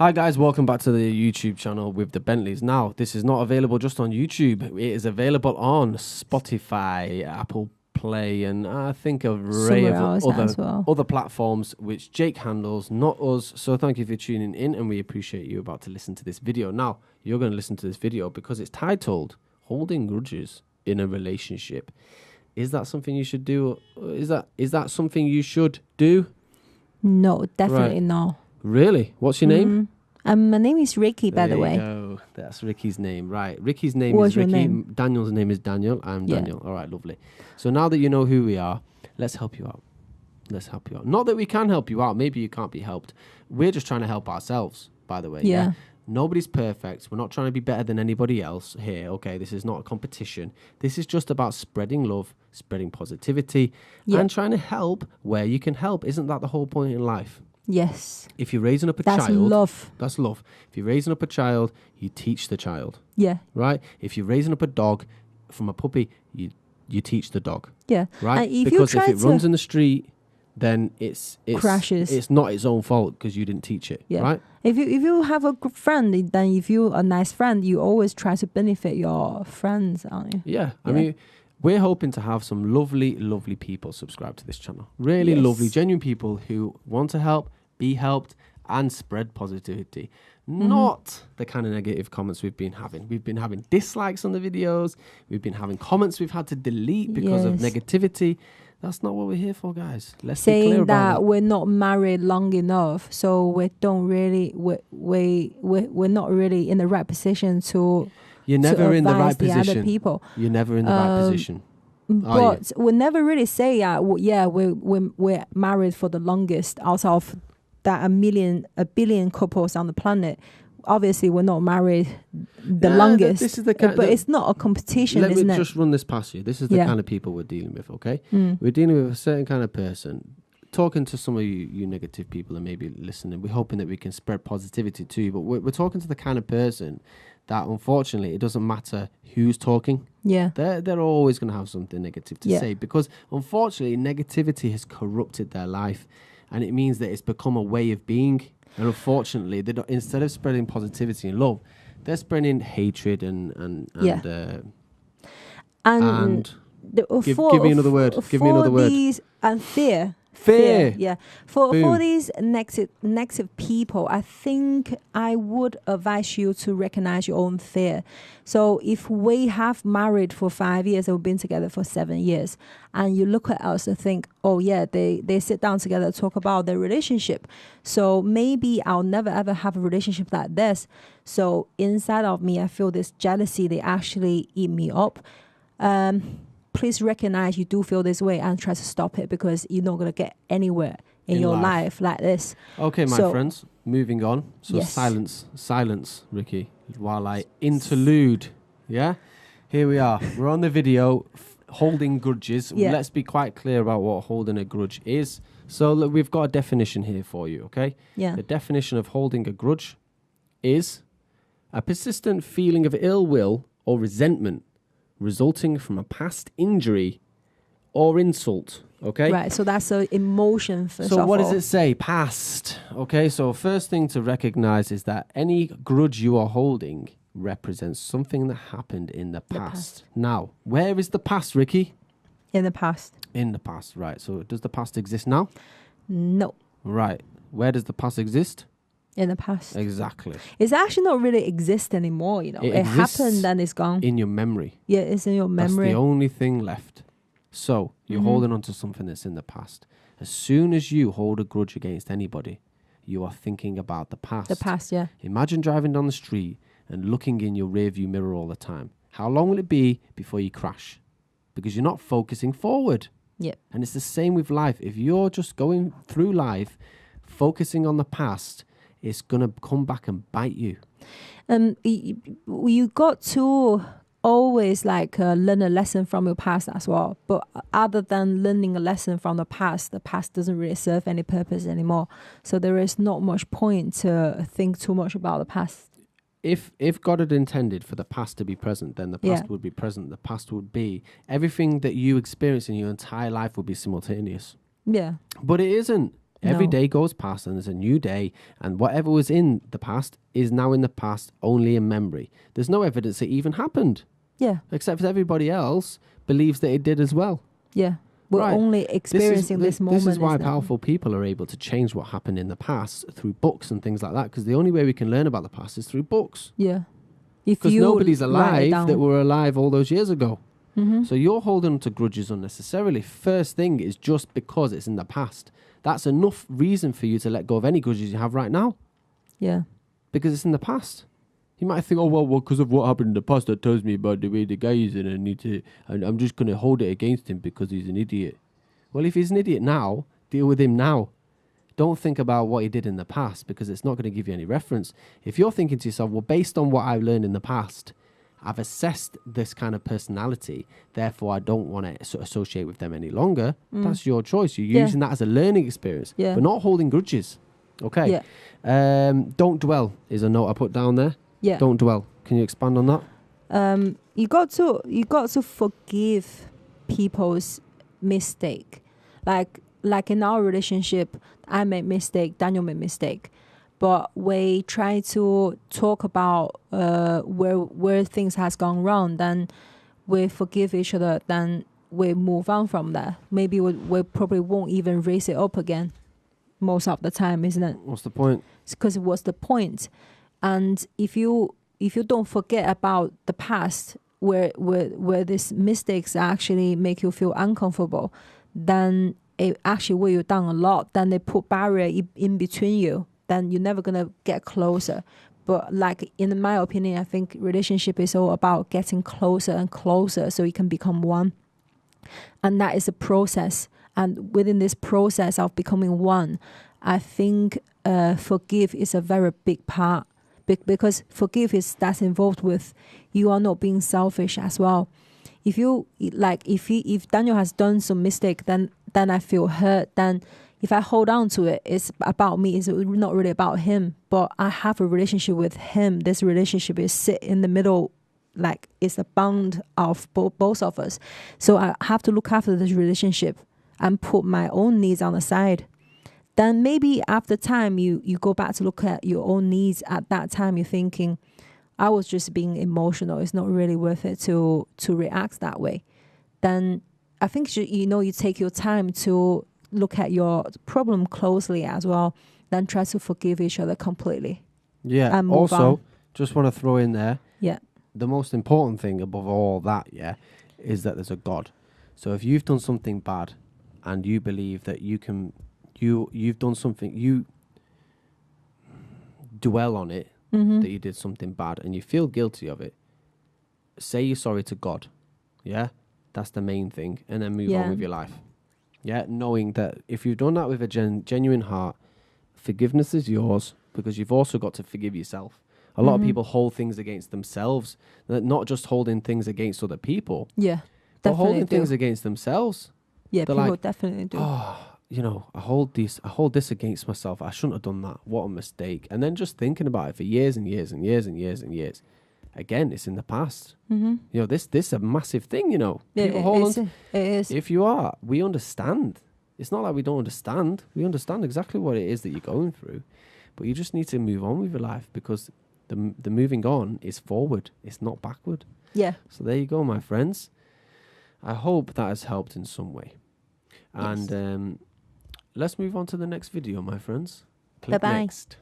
Hi guys, welcome back to the YouTube channel with the Bentleys. Now, this is not available just on YouTube. It is available on Spotify, Apple Play, and I think a array of other platforms which Jake handles, not us. So thank you for tuning in, and we appreciate you about to listen to this video. Now, you're going to listen to this video because it's titled Holding Grudges in a Relationship. Is that something you should do? Is that something you should do? No, definitely no. Really? What's your name? My name is Ricky, by the way. There you go. That's Ricky's name. Right. Ricky's name What's is Ricky. your name? Daniel's name is Daniel. I'm Daniel. All right, lovely. So now that you know who we are, let's help you out. Let's help you out. Not that we can help you out. Maybe you can't be helped. We're just trying to help ourselves, by the way. Yeah. Nobody's perfect. We're not trying to be better than anybody else here. Okay, this is not a competition. This is just about spreading love, spreading positivity, and trying to help where you can help. Isn't that the whole point in life? Yes. If you're raising up a child... That's love. That's love. If you're raising up a child, you teach the child. Yeah. Right? If you're raising up a dog from a puppy, you teach the dog. Yeah. Right? Because if it runs in the street, then it's crashes. It's not its own fault because you didn't teach it. Yeah. Right? If you have a good friend, then if you're a nice friend, you always try to benefit your friends, aren't you? Yeah. I mean... We're hoping to have some lovely, lovely people subscribe to this channel. Really lovely, genuine people who want to help, be helped, and spread positivity. Not the kind of negative comments we've been having. We've been having dislikes on the videos. We've been having comments we've had to delete because of negativity. That's not what we're here for, guys. Let's be clear about that. We're not married long enough, so we're not really in the right position to... You're never in the right position. Other people. You're never in the right position. But we never really say, we're married for the longest out of that a billion couples on the planet. Obviously, we're not married the longest. This is the kind, but it's not a competition, isn't it? Let me just run this past you. This is the kind of people we're dealing with, okay? We're dealing with a certain kind of person. Talking to some of you negative people and maybe listening, we're hoping that we can spread positivity to you, but we're talking to the kind of person that unfortunately it doesn't matter who's talking. Yeah. They're always going to have something negative to say because unfortunately negativity has corrupted their life and it means that it's become a way of being. And unfortunately, instead of spreading positivity and love, they're spreading hatred and give me another word. Give me another word. And fear. Fear. Yeah. For these negative people, I think I would advise you to recognize your own fear. So if we have married for 5 years and we've been together for 7 years, and you look at us and think, oh yeah, they sit down together, talk about their relationship. So maybe I'll never ever have a relationship like this. So inside of me, I feel this jealousy. They actually eat me up. Please recognize you do feel this way and try to stop it because you're not going to get anywhere in your life like this. Okay, my friends, moving on. So silence, Ricky, while I interlude. Yeah, here we are. We're on the video, holding grudges. Yeah. Let's be quite clear about what holding a grudge is. So look, we've got a definition here for you, okay? Yeah. The definition of holding a grudge is a persistent feeling of ill will or resentment resulting from a past injury or insult, okay? Right, so that's an emotion first of all. So what does it say? Past. Okay, so first thing to recognize is that any grudge you are holding represents something that happened in the past. Now, where is the past, Ricky? In the past. In the past, right. So does the past exist now? No. Right. Where does the past exist? In the past. Exactly. It's actually not really exist anymore, you know. It happened and it's gone. In your memory. Yeah, it's in your memory. That's the only thing left. So you're holding on to something that's in the past. As soon as you hold a grudge against anybody, you are thinking about the past. The past, yeah. Imagine driving down the street and looking in your rearview mirror all the time. How long will it be before you crash? Because you're not focusing forward. Yeah. And it's the same with life. If you're just going through life, focusing on the past, it's going to come back and bite you. You got to always learn a lesson from your past as well. But other than learning a lesson from the past doesn't really serve any purpose anymore. So there is not much point to think too much about the past. If God had intended for the past to be present, then the past would be present. The past would be everything that you experience in your entire life would be simultaneous. Yeah. But it isn't. Every day goes past and there's a new day, and whatever was in the past is now in the past, only in memory. There's no evidence it even happened. Yeah. Except that everybody else believes that it did as well. Yeah. We're only experiencing this moment. This is why powerful people are able to change what happened in the past through books and things like that, because the only way we can learn about the past is through books. Yeah. Because nobody's alive that were alive all those years ago. Mm-hmm. So you're holding on to grudges unnecessarily. First thing is just because it's in the past. That's enough reason for you to let go of any grudges you have right now. Yeah. Because it's in the past. You might think, oh, well, because of what happened in the past, that tells me about the way the guy is, and I'm just going to hold it against him because he's an idiot. Well, if he's an idiot now, deal with him now. Don't think about what he did in the past, because it's not going to give you any reference. If you're thinking to yourself, well, based on what I've learned in the past, I've assessed this kind of personality, therefore I don't want to associate with them any longer. That's your choice. You're using that as a learning experience, but not holding grudges. Okay. Yeah. Don't dwell is a note I put down there. Yeah. Don't dwell. Can you expand on that? You got to forgive people's mistake. Like in our relationship, I made mistake, Daniel made mistake, but we try to talk about where things has gone wrong. Then we forgive each other. Then we move on from that. Maybe we probably won't even raise it up again. Most of the time, isn't it? What's the point? It's because what's the point? And if you don't forget about the past, where these mistakes actually make you feel uncomfortable, then it actually weigh you down a lot. Then they put barrier in between you. Then you're never gonna get closer. But like in my opinion, I think relationship is all about getting closer and closer so you can become one. And that is a process. And within this process of becoming one, I think forgive is a very big part. Because forgive is that's involved with you are not being selfish as well. If Daniel has done some mistake, then I feel hurt. Then if I hold on to it, it's about me. It's not really about him. But I have a relationship with him. This relationship is sit in the middle, like it's a bond of both of us. So I have to look after this relationship and put my own needs on the side. Then maybe after time, you go back to look at your own needs. At that time, you're thinking, I was just being emotional. It's not really worth it to react that way. Then I think you take your time to look at your problem closely as well. Then try to forgive each other completely. Yeah. And move also, on. Just want to throw in there. Yeah. The most important thing above all that, is that there's a God. So if you've done something bad, and you believe that you've done something, you dwell on it, that you did something bad, and you feel guilty of it, say you're sorry to God. Yeah? That's the main thing. And then move on with your life. Yeah? Knowing that if you've done that with a genuine heart, forgiveness is yours, because you've also got to forgive yourself. A lot of people hold things against themselves, not just holding things against other people. Yeah, but holding things against themselves. Yeah, they're people like, definitely do. I hold this against myself. I shouldn't have done that. What a mistake. And then just thinking about it for years and years and years and years and years. Again, it's in the past. Mm-hmm. This is a massive thing, People it is. If we understand. It's not like we don't understand. We understand exactly what it is that you're going through. But you just need to move on with your life, because the moving on is forward. It's not backward. Yeah. So there you go, my friends. I hope that has helped in some way. And let's move on to the next video, my friends. Click Bye-bye. next.